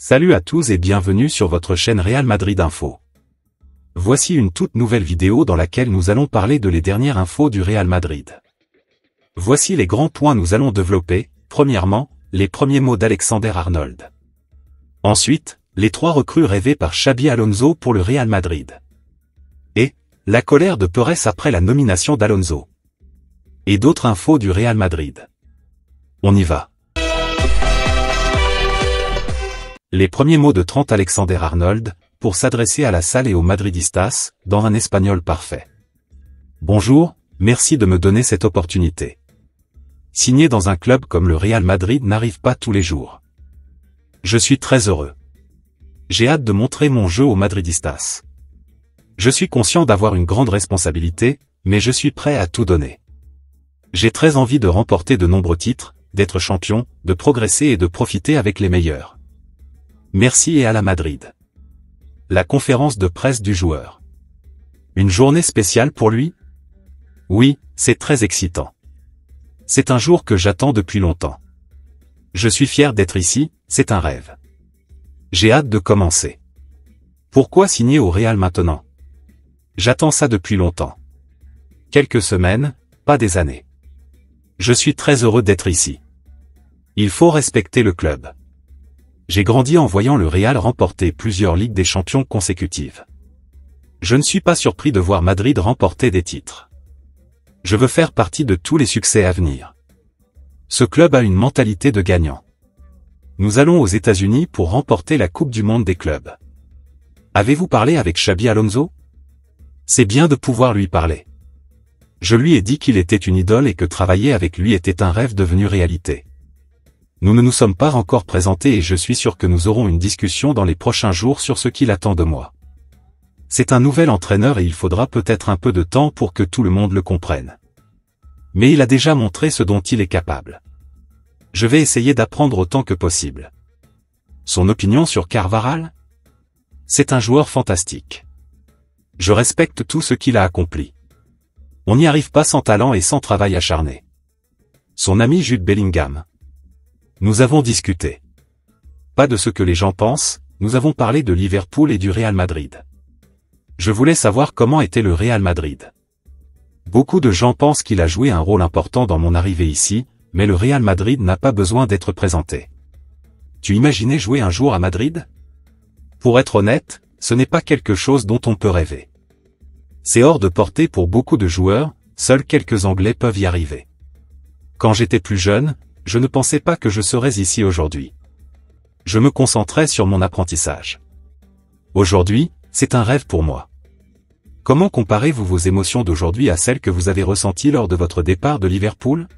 Salut à tous et bienvenue sur votre chaîne Real Madrid Info. Voici une toute nouvelle vidéo dans laquelle nous allons parler de les dernières infos du Real Madrid. Voici les grands points nous allons développer. Premièrement, les premiers mots d'Alexander Arnold. Ensuite, les 3 recrues rêvées par Xabi Alonso pour le Real Madrid. Et, la colère de Pérez après la nomination d'Alonso. Et d'autres infos du Real Madrid. On y va. Les premiers mots de Trent Alexander-Arnold, pour s'adresser à la salle et aux Madridistas, dans un espagnol parfait. Bonjour, merci de me donner cette opportunité. Signer dans un club comme le Real Madrid n'arrive pas tous les jours. Je suis très heureux. J'ai hâte de montrer mon jeu aux Madridistas. Je suis conscient d'avoir une grande responsabilité, mais je suis prêt à tout donner. J'ai très envie de remporter de nombreux titres, d'être champion, de progresser et de profiter avec les meilleurs. Merci et à la Madrid. La conférence de presse du joueur. Une journée spéciale pour lui? Oui, c'est très excitant. C'est un jour que j'attends depuis longtemps. Je suis fier d'être ici, c'est un rêve. J'ai hâte de commencer. Pourquoi signer au Real maintenant? J'attends ça depuis longtemps. Quelques semaines, pas des années. Je suis très heureux d'être ici. Il faut respecter le club. J'ai grandi en voyant le Real remporter plusieurs Ligues des Champions consécutives. Je ne suis pas surpris de voir Madrid remporter des titres. Je veux faire partie de tous les succès à venir. Ce club a une mentalité de gagnant. Nous allons aux États-Unis pour remporter la Coupe du Monde des clubs. Avez-vous parlé avec Xabi Alonso? C'est bien de pouvoir lui parler. Je lui ai dit qu'il était une idole et que travailler avec lui était un rêve devenu réalité. Nous ne nous sommes pas encore présentés et je suis sûr que nous aurons une discussion dans les prochains jours sur ce qu'il attend de moi. C'est un nouvel entraîneur et il faudra peut-être un peu de temps pour que tout le monde le comprenne. Mais il a déjà montré ce dont il est capable. Je vais essayer d'apprendre autant que possible. Son opinion sur Carvajal? C'est un joueur fantastique. Je respecte tout ce qu'il a accompli. On n'y arrive pas sans talent et sans travail acharné. Son ami Jude Bellingham. Nous avons discuté. Pas de ce que les gens pensent, nous avons parlé de Liverpool et du Real Madrid. Je voulais savoir comment était le Real Madrid. Beaucoup de gens pensent qu'il a joué un rôle important dans mon arrivée ici, mais le Real Madrid n'a pas besoin d'être présenté. Tu imaginais jouer un jour à Madrid? Pour être honnête, ce n'est pas quelque chose dont on peut rêver. C'est hors de portée pour beaucoup de joueurs, seuls quelques Anglais peuvent y arriver. Quand j'étais plus jeune, je ne pensais pas que je serais ici aujourd'hui. Je me concentrais sur mon apprentissage. Aujourd'hui, c'est un rêve pour moi. Comment comparez-vous vos émotions d'aujourd'hui à celles que vous avez ressenties lors de votre départ de Liverpool?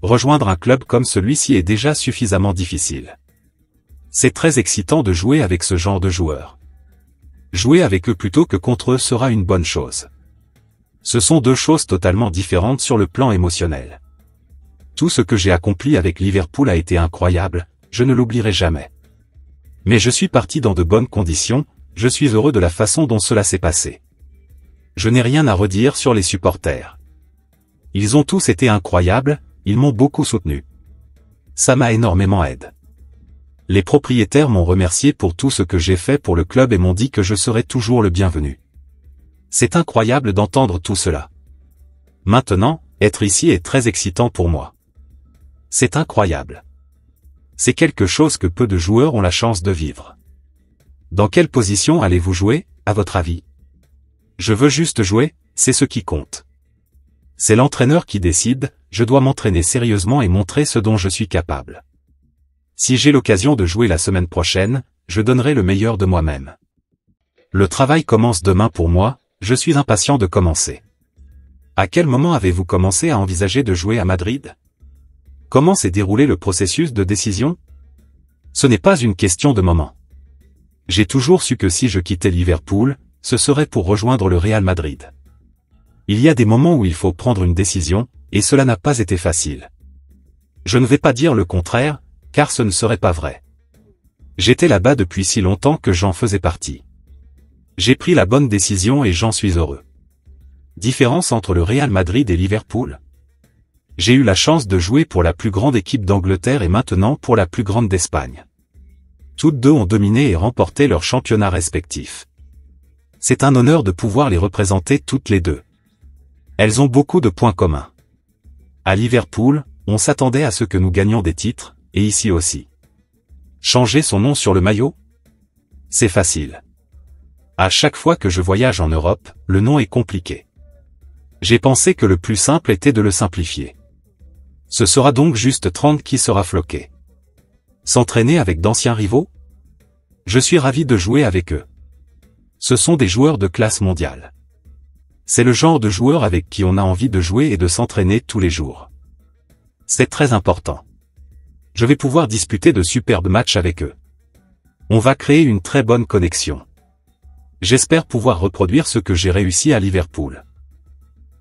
Rejoindre un club comme celui-ci est déjà suffisamment difficile. C'est très excitant de jouer avec ce genre de joueurs. Jouer avec eux plutôt que contre eux sera une bonne chose. Ce sont deux choses totalement différentes sur le plan émotionnel. Tout ce que j'ai accompli avec Liverpool a été incroyable, je ne l'oublierai jamais. Mais je suis parti dans de bonnes conditions, je suis heureux de la façon dont cela s'est passé. Je n'ai rien à redire sur les supporters. Ils ont tous été incroyables, ils m'ont beaucoup soutenu. Ça m'a énormément aidé. Les propriétaires m'ont remercié pour tout ce que j'ai fait pour le club et m'ont dit que je serai toujours le bienvenu. C'est incroyable d'entendre tout cela. Maintenant, être ici est très excitant pour moi. C'est incroyable. C'est quelque chose que peu de joueurs ont la chance de vivre. Dans quelle position allez-vous jouer, à votre avis? Je veux juste jouer, c'est ce qui compte. C'est l'entraîneur qui décide, je dois m'entraîner sérieusement et montrer ce dont je suis capable. Si j'ai l'occasion de jouer la semaine prochaine, je donnerai le meilleur de moi-même. Le travail commence demain pour moi, je suis impatient de commencer. À quel moment avez-vous commencé à envisager de jouer à Madrid? Comment s'est déroulé le processus de décision? Ce n'est pas une question de moment. J'ai toujours su que si je quittais Liverpool, ce serait pour rejoindre le Real Madrid. Il y a des moments où il faut prendre une décision, et cela n'a pas été facile. Je ne vais pas dire le contraire, car ce ne serait pas vrai. J'étais là-bas depuis si longtemps que j'en faisais partie. J'ai pris la bonne décision et j'en suis heureux. Différence entre le Real Madrid et Liverpool? J'ai eu la chance de jouer pour la plus grande équipe d'Angleterre et maintenant pour la plus grande d'Espagne. Toutes deux ont dominé et remporté leurs championnats respectifs. C'est un honneur de pouvoir les représenter toutes les deux. Elles ont beaucoup de points communs. À Liverpool, on s'attendait à ce que nous gagnions des titres, et ici aussi. Changer son nom sur le maillot? C'est facile. À chaque fois que je voyage en Europe, le nom est compliqué. J'ai pensé que le plus simple était de le simplifier. Ce sera donc juste 30 qui sera floqué. S'entraîner avec d'anciens rivaux? Je suis ravi de jouer avec eux. Ce sont des joueurs de classe mondiale. C'est le genre de joueurs avec qui on a envie de jouer et de s'entraîner tous les jours. C'est très important. Je vais pouvoir disputer de superbes matchs avec eux. On va créer une très bonne connexion. J'espère pouvoir reproduire ce que j'ai réussi à Liverpool.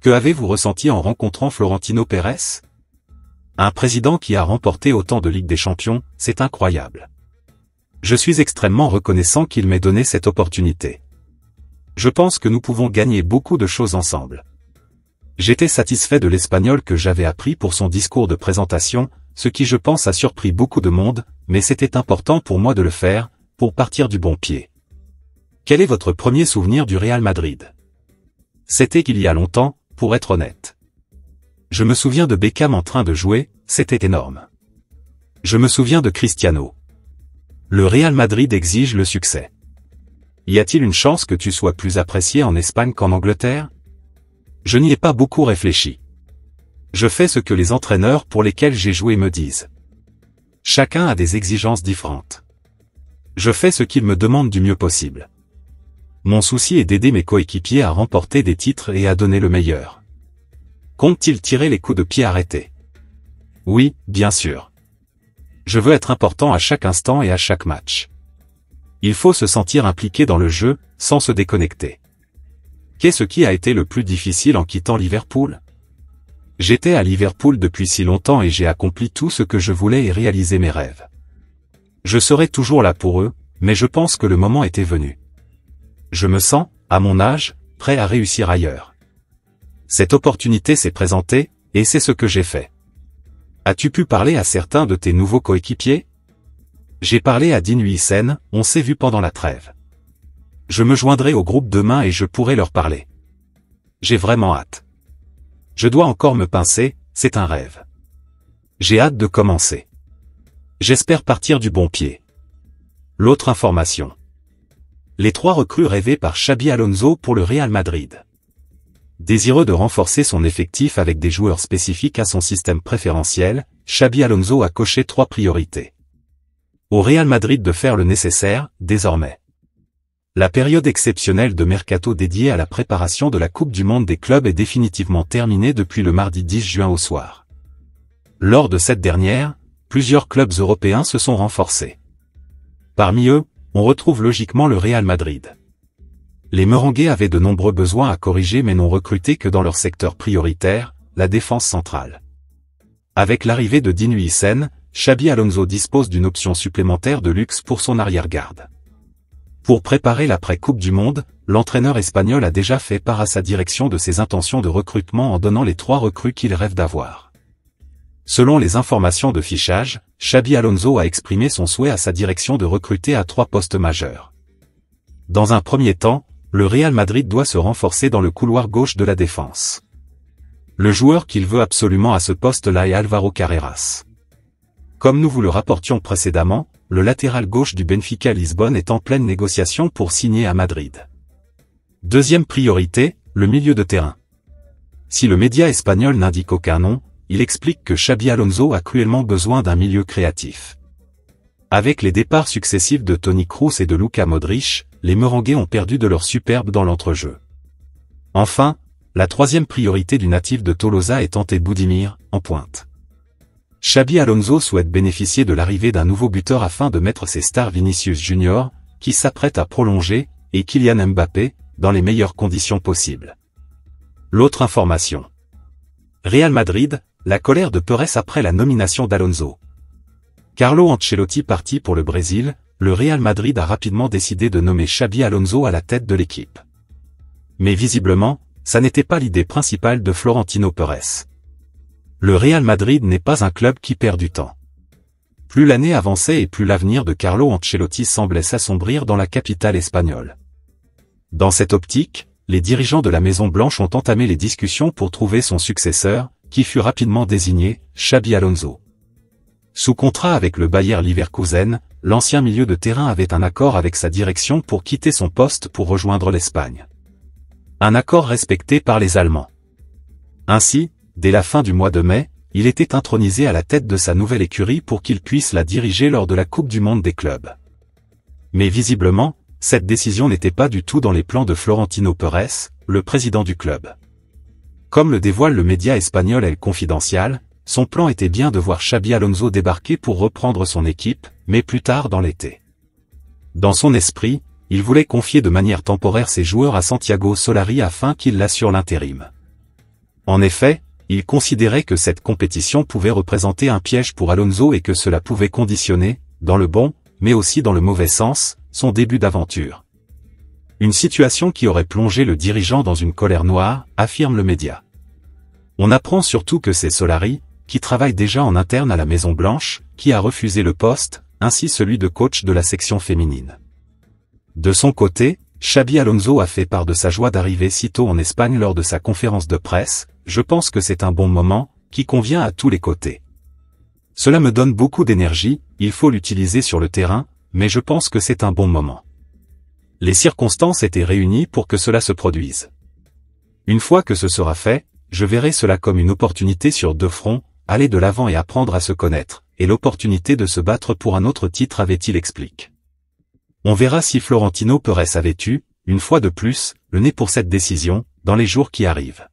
Que avez-vous ressenti en rencontrant Florentino Pérez? Un président qui a remporté autant de Ligue des Champions, c'est incroyable. Je suis extrêmement reconnaissant qu'il m'ait donné cette opportunité. Je pense que nous pouvons gagner beaucoup de choses ensemble. J'étais satisfait de l'espagnol que j'avais appris pour son discours de présentation, ce qui je pense a surpris beaucoup de monde, mais c'était important pour moi de le faire, pour partir du bon pied. Quel est votre premier souvenir du Real Madrid? C'était il y a longtemps, pour être honnête. Je me souviens de Beckham en train de jouer, c'était énorme. Je me souviens de Cristiano. Le Real Madrid exige le succès. Y a-t-il une chance que tu sois plus apprécié en Espagne qu'en Angleterre? Je n'y ai pas beaucoup réfléchi. Je fais ce que les entraîneurs pour lesquels j'ai joué me disent. Chacun a des exigences différentes. Je fais ce qu'ils me demandent du mieux possible. Mon souci est d'aider mes coéquipiers à remporter des titres et à donner le meilleur. Compte-t-il tirer les coups de pied arrêtés? Oui, bien sûr. Je veux être important à chaque instant et à chaque match. Il faut se sentir impliqué dans le jeu, sans se déconnecter. Qu'est-ce qui a été le plus difficile en quittant Liverpool? J'étais à Liverpool depuis si longtemps et j'ai accompli tout ce que je voulais et réalisé mes rêves. Je serai toujours là pour eux, mais je pense que le moment était venu. Je me sens, à mon âge, prêt à réussir ailleurs. Cette opportunité s'est présentée, et c'est ce que j'ai fait. As-tu pu parler à certains de tes nouveaux coéquipiers? J'ai parlé à Dean Huijsen, on s'est vu pendant la trêve. Je me joindrai au groupe demain et je pourrai leur parler. J'ai vraiment hâte. Je dois encore me pincer, c'est un rêve. J'ai hâte de commencer. J'espère partir du bon pied. L'autre information. Les 3 recrues rêvées par Xabi Alonso pour le Real Madrid. Désireux de renforcer son effectif avec des joueurs spécifiques à son système préférentiel, Xabi Alonso a coché 3 priorités. Au Real Madrid de faire le nécessaire, désormais. La période exceptionnelle de mercato dédiée à la préparation de la Coupe du Monde des clubs est définitivement terminée depuis le mardi 10 juin au soir. Lors de cette dernière, plusieurs clubs européens se sont renforcés. Parmi eux, on retrouve logiquement le Real Madrid. Les Merengues avaient de nombreux besoins à corriger mais n'ont recruté que dans leur secteur prioritaire, la défense centrale. Avec l'arrivée de Dean Huijsen, Xabi Alonso dispose d'une option supplémentaire de luxe pour son arrière-garde. Pour préparer l'après-Coupe du Monde, l'entraîneur espagnol a déjà fait part à sa direction de ses intentions de recrutement en donnant les 3 recrues qu'il rêve d'avoir. Selon les informations de fichage, Xabi Alonso a exprimé son souhait à sa direction de recruter à 3 postes majeurs. Dans un premier temps, le Real Madrid doit se renforcer dans le couloir gauche de la défense. Le joueur qu'il veut absolument à ce poste-là est Álvaro Carreras. Comme nous vous le rapportions précédemment, le latéral gauche du Benfica Lisbonne est en pleine négociation pour signer à Madrid. Deuxième priorité, le milieu de terrain. Si le média espagnol n'indique aucun nom, il explique que Xabi Alonso a cruellement besoin d'un milieu créatif. Avec les départs successifs de Toni Kroos et de Luka Modric, les Merengues ont perdu de leur superbe dans l'entrejeu. Enfin, la 3e priorité du natif de Tolosa est Ante Budimir, en pointe. Xabi Alonso souhaite bénéficier de l'arrivée d'un nouveau buteur afin de mettre ses stars Vinicius Junior, qui s'apprête à prolonger, et Kylian Mbappé, dans les meilleures conditions possibles. L'autre information. Real Madrid, la colère de Pérez après la nomination d'Alonso. Carlo Ancelotti parti pour le Brésil, le Real Madrid a rapidement décidé de nommer Xabi Alonso à la tête de l'équipe. Mais visiblement, ça n'était pas l'idée principale de Florentino Pérez. Le Real Madrid n'est pas un club qui perd du temps. Plus l'année avançait et plus l'avenir de Carlo Ancelotti semblait s'assombrir dans la capitale espagnole. Dans cette optique, les dirigeants de la Maison-Blanche ont entamé les discussions pour trouver son successeur, qui fut rapidement désigné, Xabi Alonso. Sous contrat avec le Bayer Leverkusen, l'ancien milieu de terrain avait un accord avec sa direction pour quitter son poste pour rejoindre l'Espagne. Un accord respecté par les Allemands. Ainsi, dès la fin du mois de mai, il était intronisé à la tête de sa nouvelle écurie pour qu'il puisse la diriger lors de la Coupe du Monde des clubs. Mais visiblement, cette décision n'était pas du tout dans les plans de Florentino Pérez, le président du club. Comme le dévoile le média espagnol El Confidencial, son plan était bien de voir Xabi Alonso débarquer pour reprendre son équipe, mais plus tard dans l'été. Dans son esprit, il voulait confier de manière temporaire ses joueurs à Santiago Solari afin qu'il assure l'intérim. En effet, il considérait que cette compétition pouvait représenter un piège pour Alonso et que cela pouvait conditionner, dans le bon, mais aussi dans le mauvais sens, son début d'aventure. Une situation qui aurait plongé le dirigeant dans une colère noire, affirme le média. On apprend surtout que c'est Solari, qui travaille déjà en interne à la Maison-Blanche, qui a refusé le poste, ainsi celui de coach de la section féminine. De son côté, Xabi Alonso a fait part de sa joie d'arriver si tôt en Espagne lors de sa conférence de presse. Je pense que c'est un bon moment, qui convient à tous les côtés. Cela me donne beaucoup d'énergie, il faut l'utiliser sur le terrain, mais je pense que c'est un bon moment. Les circonstances étaient réunies pour que cela se produise. Une fois que ce sera fait, je verrai cela comme une opportunité sur deux fronts, aller de l'avant et apprendre à se connaître, et l'opportunité de se battre pour un autre titre, avait-il expliqué. On verra si Florentino Pérez avait eu, une fois de plus, le nez pour cette décision, dans les jours qui arrivent.